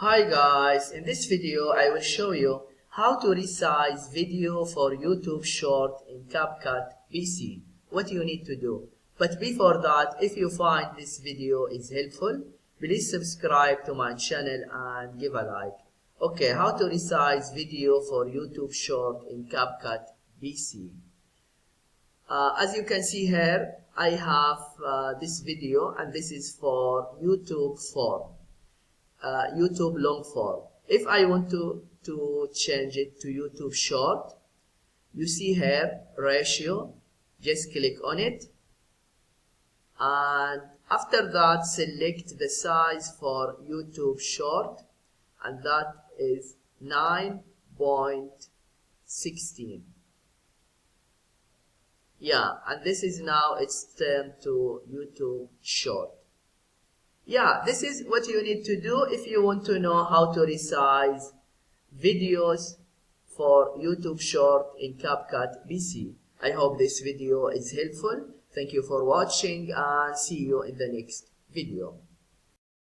Hi guys, in this video I will show you how to resize video for YouTube short in CapCut PC. What you need to do. But before that, if you find this video is helpful, please subscribe to my channel and give a like. Okay, how to resize video for YouTube short in CapCut PC. As you can see here, I have this video and this is for YouTube form. YouTube long form. If I want to change it to YouTube short, you see here ratio, just click on it, and after that select the size for YouTube short, and that is 9.16. Yeah, and this is now it's turned to YouTube short. Yeah, this is what you need to do if you want to know how to resize videos for YouTube short in CapCut PC. I hope this video is helpful. Thank you for watching and see you in the next video.